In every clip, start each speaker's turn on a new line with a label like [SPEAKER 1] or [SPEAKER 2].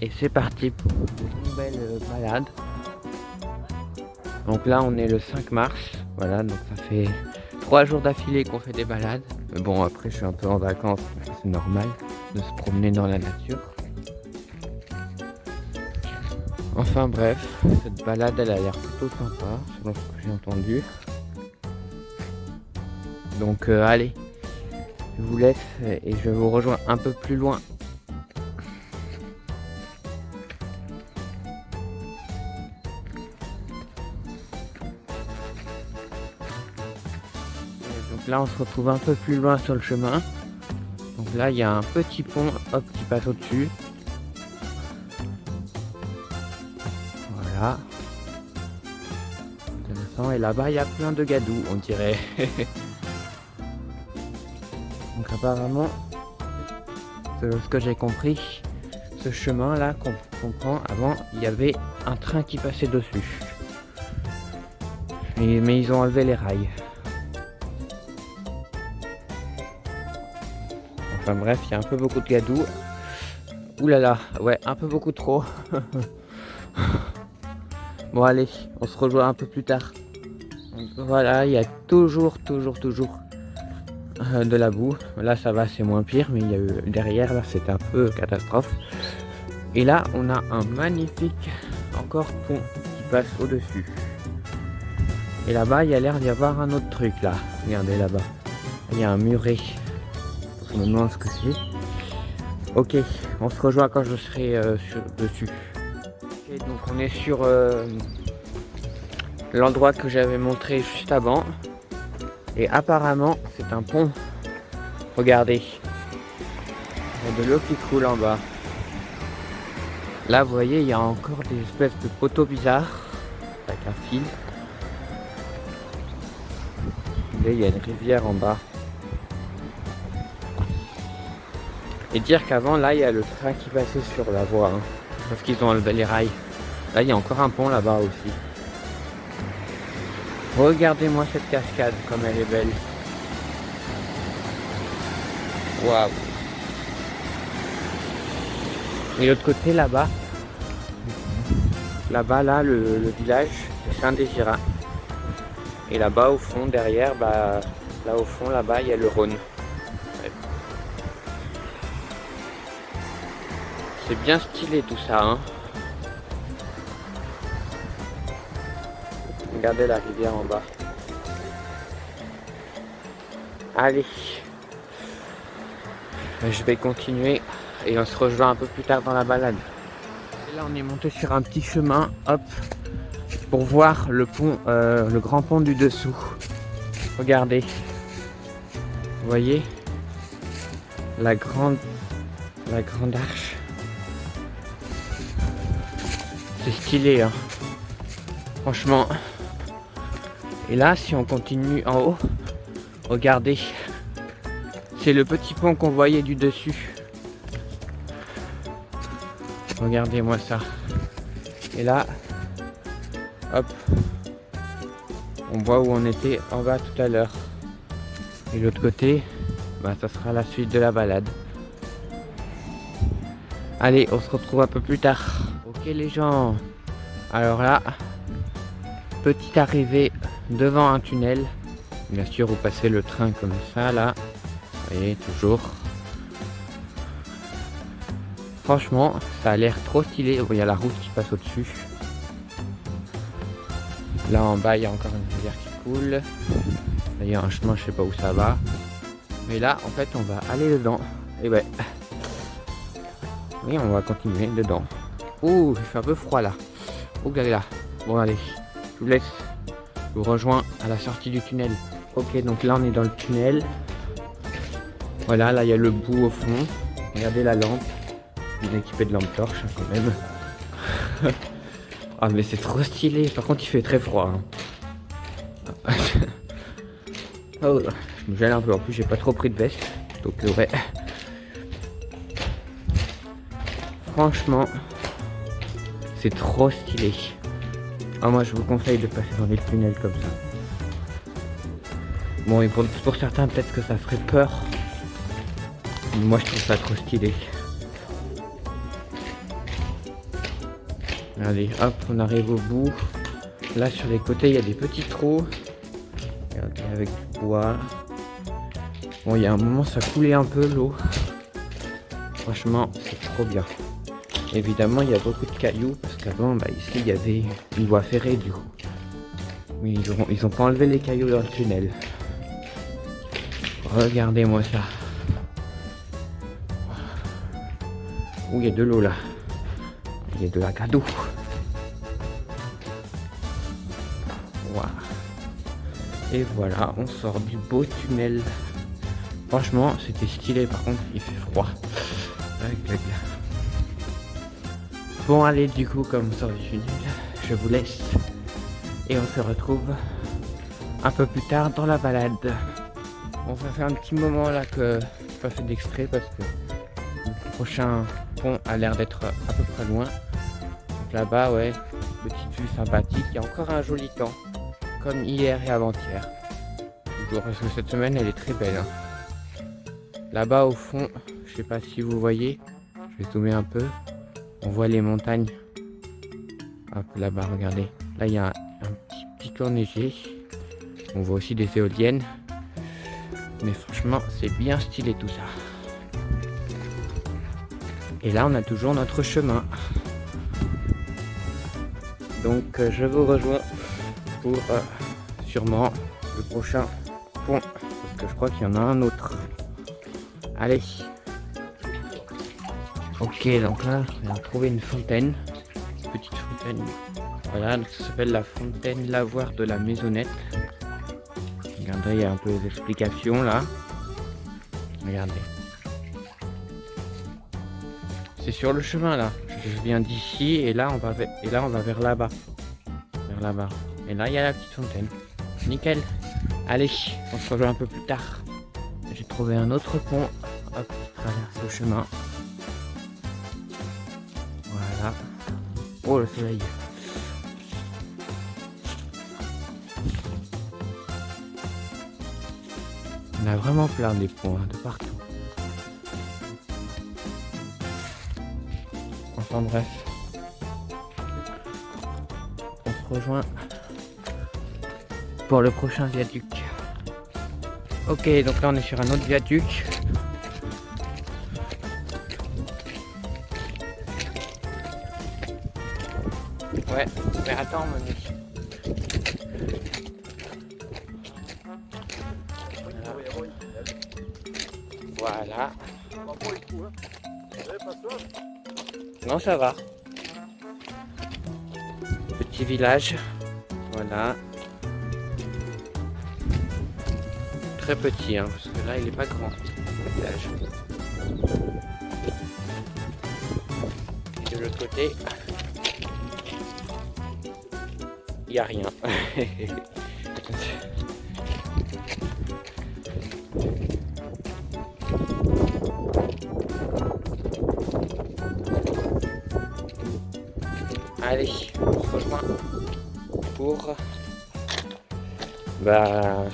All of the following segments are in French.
[SPEAKER 1] et c'est parti pour une nouvelle balade. Donc là on est le 5 mars, voilà, donc ça fait 3 jours d'affilée qu'on fait des balades. Mais bon, après je suis un peu en vacances, c'est normal de se promener dans la nature. Enfin bref, cette balade elle a l'air plutôt sympa, selon ce que j'ai entendu. Donc allez, je vous laisse et je vous rejoins un peu plus loin. Donc là on se retrouve un peu plus loin sur le chemin. Donc là il y a un petit pont, hop, qui passe au-dessus. Voilà. Intéressant. Et là-bas il y a plein de gadous, on dirait. Donc apparemment, selon ce que j'ai compris, ce chemin là qu'on prend, avant il y avait un train qui passait dessus. Mais ils ont enlevé les rails. Enfin bref, il y a un peu beaucoup de gadous. Ouh là là, ouais, un peu beaucoup trop. Bon allez, on se rejoint un peu plus tard. Donc, voilà, il y a toujours de la boue. Là ça va, c'est moins pire, mais il y a eu derrière, là c'était un peu catastrophe. Et là on a un magnifique encore pont qui passe au-dessus. Et là-bas il y a l'air d'y avoir un autre truc là. Regardez là-bas. Il y a un muret. Je me demande ce que c'est. Ok, on se rejoint quand je serai dessus. Okay, donc on est sur l'endroit que j'avais montré juste avant. Et apparemment c'est un pont. Regardez. Il y a de l'eau qui coule en bas. Là vous voyez il y a encore des espèces de poteaux bizarres. Avec un fil. Et il y a une rivière en bas. Et dire qu'avant là il y a le train qui passait sur la voie. Hein, parce qu'ils ont enlevé les rails. Là il y a encore un pont là-bas aussi. Regardez-moi cette cascade comme elle est belle. Waouh. Et l'autre côté là-bas, là le village c'est Saint-Désirat. Et là-bas au fond derrière, bah là au fond là-bas il y a le Rhône. Ouais. C'est bien stylé tout ça, hein. Regardez la rivière en bas. Allez, je vais continuer et on se rejoint un peu plus tard dans la balade. Et là on est monté sur un petit chemin, hop, pour voir le pont, le grand pont du dessous. Regardez, vous voyez la grande arche. C'est stylé, hein. Franchement. Et là, si on continue en haut, regardez, c'est le petit pont qu'on voyait du dessus. Regardez-moi ça. Et là, hop, on voit où on était en bas tout à l'heure. Et l'autre côté, bah, ça sera la suite de la balade. Allez, on se retrouve un peu plus tard. Ok les gens, alors là, petite arrivée devant un tunnel. Bien sûr, vous passez le train comme ça, là. Vous voyez, toujours. Franchement, ça a l'air trop stylé. Il y a la route qui passe au-dessus. Là, en bas, il y a encore une rivière qui coule. Là, il y a un chemin, je sais pas où ça va. Mais là, en fait, on va aller dedans. Et ouais. Oui, on va continuer dedans. Ouh, il fait un peu froid, là. Ouh là là. Bon, allez. Je vous laisse. Je vous rejoins à la sortie du tunnel. Ok, donc là on est dans le tunnel. Voilà, là il y a le bout au fond. Regardez la lampe. Il est équipé de lampe torche quand même. Ah mais c'est trop stylé. Par contre il fait très froid. Hein. Oh, je me gèle un peu. En plus j'ai pas trop pris de veste. Donc ouais. Franchement, c'est trop stylé. Ah, moi je vous conseille de passer dans des tunnels comme ça. Bon, et pour certains peut-être que ça ferait peur. Mais moi je trouve ça trop stylé. Allez, hop, on arrive au bout. Là, sur les côtés, il y a des petits trous. Regardez, avec du bois. Bon, il y a un moment, ça coulait un peu l'eau. Franchement, c'est trop bien. Évidemment, il y a beaucoup de cailloux parce qu'avant, ici, il y avait une voie ferrée du coup. Mais ils ont pas enlevé les cailloux dans le tunnel. Regardez-moi ça. Où il y a de l'eau là. Il y a de la cadeau. Wow. Et voilà, on sort du beau tunnel. Franchement, c'était stylé. Par contre, il fait froid. Bon, allez, du coup, comme on sort du tunnel, je vous laisse. Et on se retrouve un peu plus tard dans la balade. On va faire un petit moment là que je n'ai pas fait d'extrait parce que le prochain pont a l'air d'être à peu près loin. Donc là-bas, ouais, petite vue sympathique. Il y a encore un joli temps, comme hier et avant-hier. Toujours parce que cette semaine, elle est très belle. Hein. Là-bas, au fond, je sais pas si vous voyez, je vais zoomer un peu. On voit les montagnes. Hop, là-bas, regardez. Là, il y a un petit pic enneigé. On voit aussi des éoliennes. Mais franchement, c'est bien stylé tout ça. Et là, on a toujours notre chemin. Donc, je vous rejoins pour sûrement le prochain pont. Parce que je crois qu'il y en a un autre. Allez. Ok, donc là, on a trouvé une fontaine. Une petite fontaine. Voilà, donc ça s'appelle la fontaine lavoir de la Maisonnette. Regardez, il y a un peu d'explications là. Regardez. C'est sur le chemin là. Je viens d'ici et là on va vers là-bas. Vers là-bas. Et là il y a la petite fontaine. Nickel. Allez, on se rejoint un peu plus tard. J'ai trouvé un autre pont. Hop, je traverse le chemin. Voilà. Oh le soleil. On a vraiment plein des ponts de partout. Enfin bref. On se rejoint pour le prochain viaduc. Ok, donc là on est sur un autre viaduc. Ouais, mais attends, Manu. Voilà. Non, ça va. Petit village. Voilà. Très petit, hein, parce que là, il est pas grand, le village. Et de l'autre côté, il n'y a rien. Allez, on se rejoint pour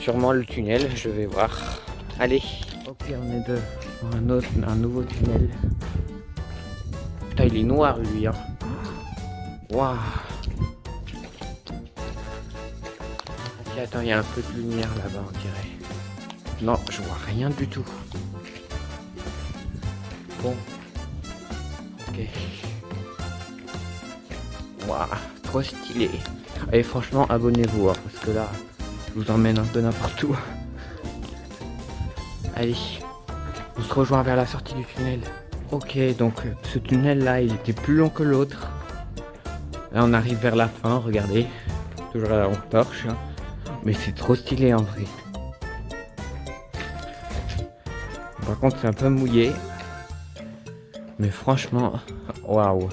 [SPEAKER 1] sûrement le tunnel, je vais voir. Allez, ok, on est pour un nouveau tunnel. Putain, il est noir lui, hein. Waouh. Ok, attends, il y a un peu de lumière là-bas, on dirait. Non, je vois rien du tout. Bon. Ok. Waouh, trop stylé. Et franchement, abonnez-vous, hein, parce que là, je vous emmène un peu n'importe où. Allez, on se rejoint vers la sortie du tunnel. Ok, donc ce tunnel-là, il était plus long que l'autre. Là, on arrive vers la fin, regardez. Toujours à la lampe torche. Hein. Mais c'est trop stylé en vrai. Par contre, c'est un peu mouillé. Mais franchement, waouh.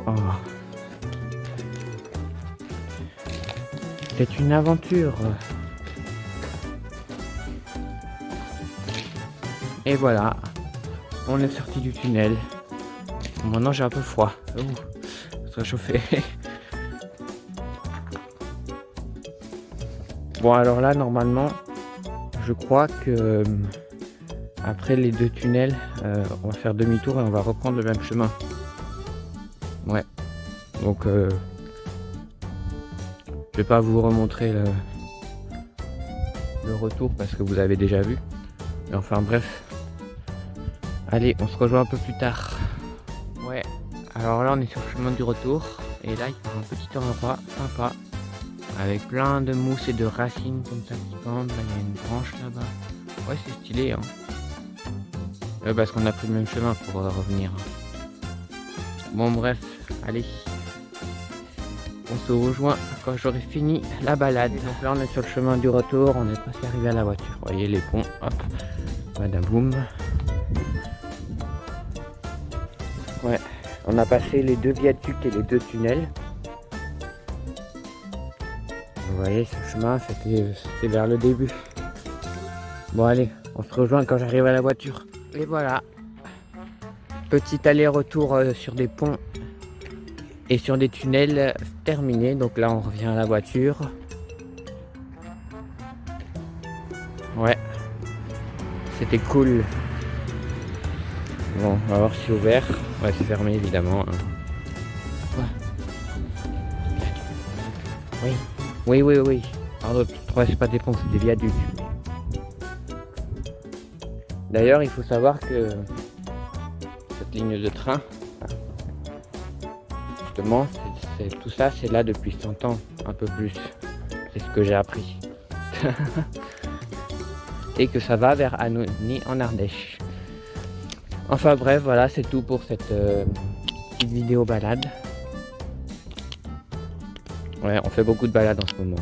[SPEAKER 1] Oh. C'est une aventure. Et voilà, on est sorti du tunnel. Maintenant j'ai un peu froid. Se réchauffer. Bon alors là normalement je crois que après les 2 tunnels on va faire demi-tour et on va reprendre le même chemin. Ouais. Donc je vais pas vous remontrer le retour parce que vous avez déjà vu. Mais enfin bref. Allez, on se rejoint un peu plus tard. Ouais. Alors là on est sur le chemin du retour. Et là il y a un petit endroit sympa. Avec plein de mousse et de racines comme ça qui pendent. Là il y a une branche là-bas. Ouais c'est stylé hein. Parce qu'on a pris le même chemin pour revenir. Bon bref, allez. On se rejoint quand j'aurai fini la balade. Donc là on est sur le chemin du retour, on est presque arrivé à la voiture. Vous voyez les ponts, hop, badaboum. Ouais, on a passé les 2 viaducs et les 2 tunnels. Vous voyez ce chemin, c'était vers le début. Bon allez, on se rejoint quand j'arrive à la voiture. Et voilà, petit aller-retour sur des ponts et sur des tunnels terminés. Donc là on revient à la voiture. Ouais, c'était cool. Bon, on va voir si c'est ouvert. Ouais, c'est fermé évidemment. Ouais. Oui. Pardon, c'est pas des ponts, c'est des viaducs. D'ailleurs, il faut savoir que cette ligne de train, justement, tout ça, c'est là depuis 100 ans, un peu plus. C'est ce que j'ai appris. Et que ça va vers Annonay en Ardèche. Enfin bref, voilà, c'est tout pour cette petite vidéo balade. Ouais, on fait beaucoup de balades en ce moment.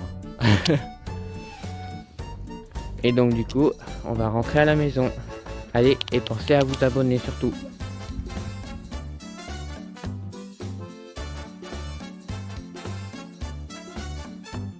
[SPEAKER 1] Et donc du coup, on va rentrer à la maison. Allez, et pensez à vous abonner surtout.